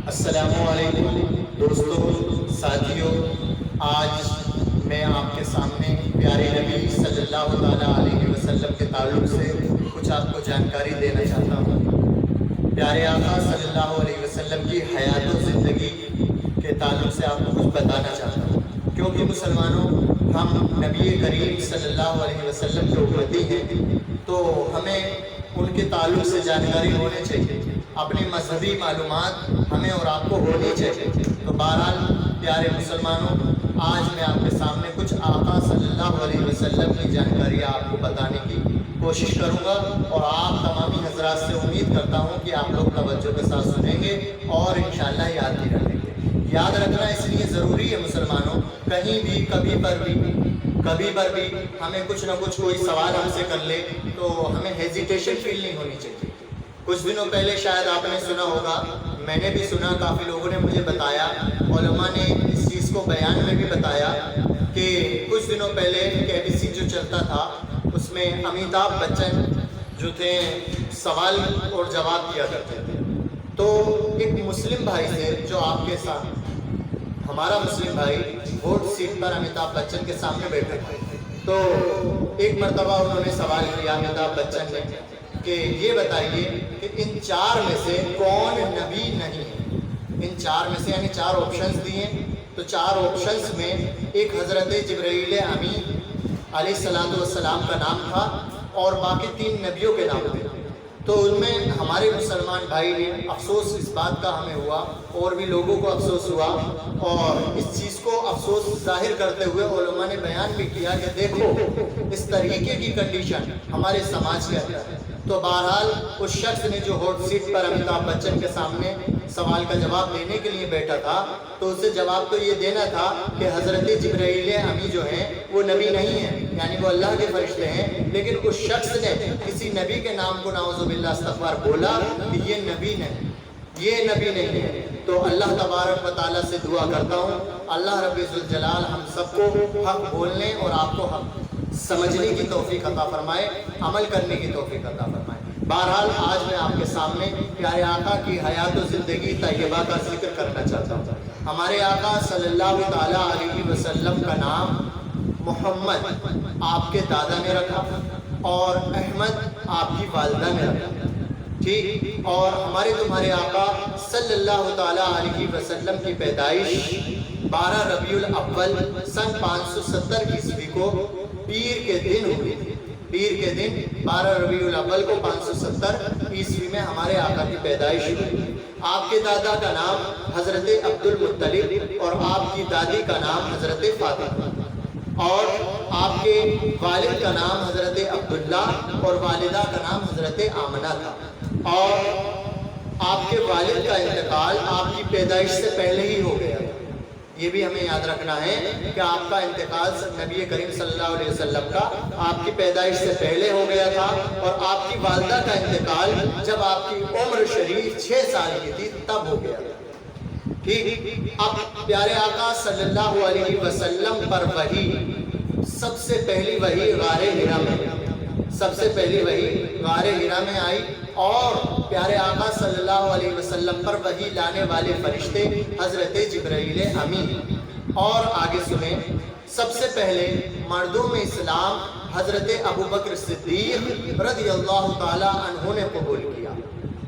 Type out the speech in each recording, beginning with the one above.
السلام علیکم دوستوں، ساتھیوں، آج میں آپ کے سامنے پیارے نبی صلی اللہ تعالیٰ علیہ وسلم کے تعلق سے کچھ آپ کو جانکاری دینا چاہتا ہوں۔ پیارے آقا صلی اللہ علیہ وسلم کی حیات و زندگی کے تعلق سے آپ کو کچھ بتانا چاہتا ہوں، کیونکہ مسلمانوں ہم نبی کریم صلی اللہ علیہ وسلم کے امتی ہیں، تو ہمیں ان کے تعلق سے جانکاری ہونی چاہیے، اپنی مذہبی معلومات ہمیں اور آپ کو ہونی چاہیے۔ تو بہرحال پیارے مسلمانوں، آج میں آپ کے سامنے کچھ آقا صلی اللہ علیہ وسلم کی جانکاری آپ کو بتانے کی کوشش کروں گا، اور آپ تمامی حضرات سے امید کرتا ہوں کہ آپ لوگ توجہ کے ساتھ سنیں گے اور انشاءاللہ یاد بھی رکھیں گے۔ یاد رکھنا اس لیے ضروری ہے مسلمانوں، کہیں بھی کبھی پر بھی ہمیں کچھ نہ کچھ کوئی سوال ہم سے کر لے تو ہمیں ہیزیٹیشن فیل نہیں ہونی چاہیے۔ کچھ دنوں پہلے شاید آپ نے سنا ہوگا، میں نے بھی سنا، کافی لوگوں نے مجھے بتایا، علماء نے اس چیز کو بیان میں بھی بتایا کہ کچھ دنوں پہلے KBC جو چلتا تھا اس میں امیتابھ بچن جو تھے سوال اور جواب کیا کرتے تھے، تو ایک مسلم بھائی سے جو آپ کے ساتھ، ہمارا مسلم بھائی ووٹ سیٹ پر امیتابھ بچن کے سامنے بیٹھے تھے، تو ایک مرتبہ انہوں نے سوال کیا امیتابھ بچن نے کہ یہ بتائیے کہ ان چار میں سے کون نبی نہیں ہے۔ ان چار میں سے یعنی چار آپشنز دیے، تو چار آپشنز میں ایک حضرت جبرائیل امین علیہ السلام کا نام تھا اور باقی تین نبیوں کے نام تھے۔ تو ان میں ہمارے مسلمان بھائی نے افسوس اس بات کا ہمیں ہوا، اور بھی لوگوں کو افسوس ہوا، اور اس چیز کو افسوس ظاہر کرتے ہوئے علماء نے بیان بھی کیا کہ دیکھو اس طریقے کی کنڈیشن ہمارے سماج کے اندر ہے۔ تو بہرحال اس شخص نے جو ہاٹ سیٹ پر امیتابھ بچن کے سامنے سوال کا جواب دینے کے لیے بیٹھا تھا، تو اسے جواب تو یہ دینا تھا کہ حضرت جبرائیل امی جو ہیں وہ نبی نہیں ہیں، یعنی وہ اللہ کے فرشتے ہیں، لیکن اس شخص نے کسی نبی کے نام کو نعوذ باللہ استغفار بولا کہ یہ نبی نہیں، یہ نبی نہیں ہے۔ تو اللہ تبارک و تعالیٰ سے دعا کرتا ہوں اللہ رب ذوالجلال ہم سب کو حق بولنے اور آپ کو حق سمجھنے کی توفیق عطا فرمائے، عمل کرنے کی توفیق عطا فرمائے۔ بہرحال آج میں آپ کے سامنے پیارے آقا کی حیات و زندگی طیبہ کا ذکر کرنا چاہتا ہوں۔ ہمارے آقا صلی اللہ تعالیٰ علیہ وسلم کا نام محمد آپ کے دادا نے رکھا اور احمد آپ کی والدہ نے رکھا، ٹھیک، اور ہمارے تمہارے آقا صلی اللہ تعالیٰ علیہ وسلم کی پیدائش 12 ربیع الاول سن 570 عیسوی کو پیر کے دن ہوئی تھی۔ پیر کے دن 12 ربیع الاول کو 570 عیسوی میں ہمارے آقا کی پیدائش ہوئی۔ آپ کے دادا کا نام حضرت عبد المطلب اور آپ کی دادی کا نام حضرت فاطمہ، اور آپ کے والد کا نام حضرت عبداللہ اور والدہ کا نام حضرت آمنہ تھا، اور آپ کے والد کا انتقال آپ کی پیدائش سے پہلے ہی ہو گیا۔ یہ بھی ہمیں یاد رکھنا ہے کہ آپ کا انتقال نبی کریم صلی اللہ علیہ وسلم کا آپ کی پیدائش سے پہلے ہو گیا تھا، اور آپ کی والدہ کا انتقال جب آپ کی عمر شریف 6 سال کی تھی تب ہو گیا تھا، ٹھیک۔ اب پیارے آقا صلی اللہ علیہ وسلم پر وحی، سب سے پہلی وحی غار حرا میں، سب سے پہلی وحی غار حرا میں آئی، اور پیارے آقا صلی اللہ علیہ وسلم پر وحی لانے والے فرشتے حضرت جبرائیل امین۔ اور آگے سنیں، سب سے پہلے مردوں میں اسلام حضرت ابوبکر صدیق رضی اللہ تعالی عنہ نے قبول کیا۔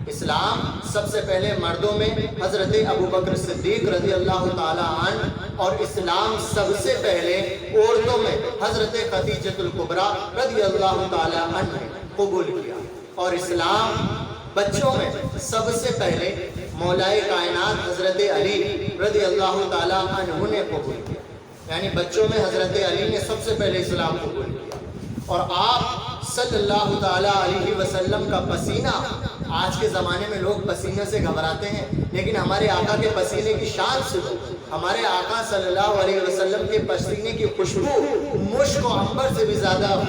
اسلام سب سے پہلے مردوں میں حضرت ابوبکر صدیق رضی اللہ تعالی عنہ، اور اسلام سب سے پہلے عورتوں میں حضرت خدیجہ الکبریٰ رضی اللہ تعالی عنہ نے قبول کیا۔ اور اسلام بچوں میں سب سے پہلے مولائے کائنات حضرت علی رضی اللہ تعالی عنہ نے قبول کیا، یعنی بچوں میں حضرت علی نے سب سے پہلے اسلام قبول کیا۔ اور آپ صلی اللہ تعالی علیہ وسلم کا پسینہ، آج کے زمانے میں لوگ پسینے سے گھبراتے ہیں، لیکن ہمارے آقا کے پسینے کی شان سنو۔ ہمارے آقا صلی اللہ علیہ وسلم کے پسینے کی خوشبو مشک و عنبر سے بھی زیادہ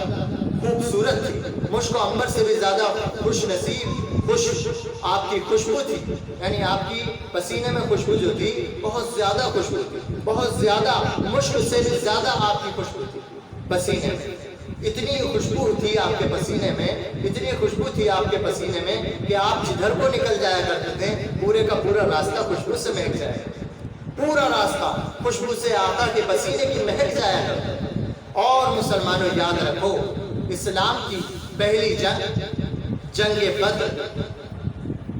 خوبصورت تھی، مشک و عنبر سے بھی زیادہ خوش نصیب، آپ کی خوشبو تھی، یعنی آپ کی پسینے میں خوشبو جو تھی بہت زیادہ خوشبو تھی، بہت زیادہ، مشک سے بھی زیادہ آپ کی خوشبو تھی پسینے میں۔ اتنی خوشبو تھی آپ کے پسینے میں، اتنی خوشبو تھی آپ کے پسینے میں کہ آپ جدھر کو نکل جایا کرتے تھے پورے کا پورا راستہ خوشبو سے مہک جائے، پورا راستہ خوشبو سے آقا کے پسینے کی مہک جایا کرتے۔ اور مسلمانوں یاد رکھو، اسلام کی پہلی جنگ جنگ بدر،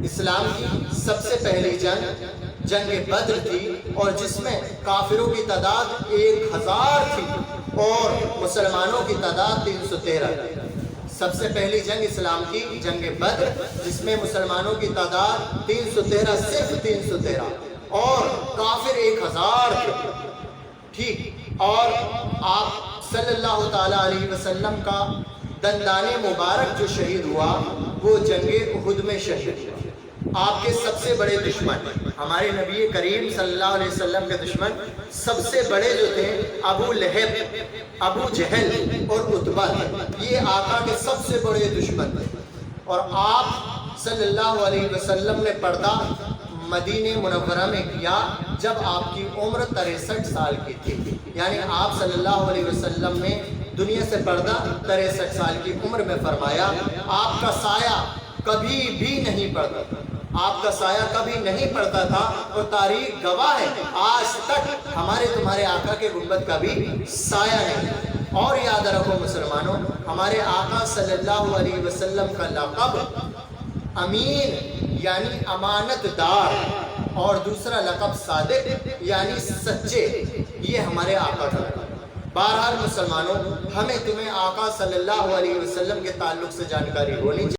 اسلام کی سب سے پہلی جنگ جنگ بدر تھی، اور جس میں کافروں کی تعداد 1000 تھی اور مسلمانوں کی تعداد 313 تھی۔ سب سے پہلی جنگ اسلام کی جنگ بدر، جس میں مسلمانوں کی تعداد 313، صرف 313، اور کافر 1000 تھے، ٹھیک۔ اور آپ صلی اللہ تعالیٰ علیہ وسلم کا دندان مبارک جو شہید ہوا وہ جنگ احد میں شہید ہوا۔ آپ کے سب سے بڑے دشمن، ہمارے نبی کریم صلی اللہ علیہ وسلم کے دشمن سب سے بڑے جو تھے ابو لہب، ابو جہل اور عتبہ، یہ آقا کے سب سے بڑے دشمن تھے۔ اور آپ صلی اللہ علیہ وسلم نے پردہ مدینہ منورہ میں کیا جب آپ کی عمر 63 سال کی تھی، یعنی آپ صلی اللہ علیہ وسلم نے دنیا سے پردہ 63 سال کی عمر میں فرمایا۔ آپ کا سایہ کبھی بھی نہیں پڑتا تھا، آپ کا سایہ کبھی نہیں پڑتا تھا، اور تاریخ گواہ ہے آج تک ہمارے تمہارے آقا کے گنبد کا بھی سایہ نہیں۔ اور یاد رکھو مسلمانوں، ہمارے آقا صلی اللہ علیہ وسلم کا لقب امین یعنی امانت دار، اور دوسرا لقب صادق یعنی سچے، یہ ہمارے آقا کا لقب۔ بہرحال مسلمانوں، ہمیں تمہیں آقا صلی اللہ علیہ وسلم کے تعلق سے جانکاری ہونی چاہیے۔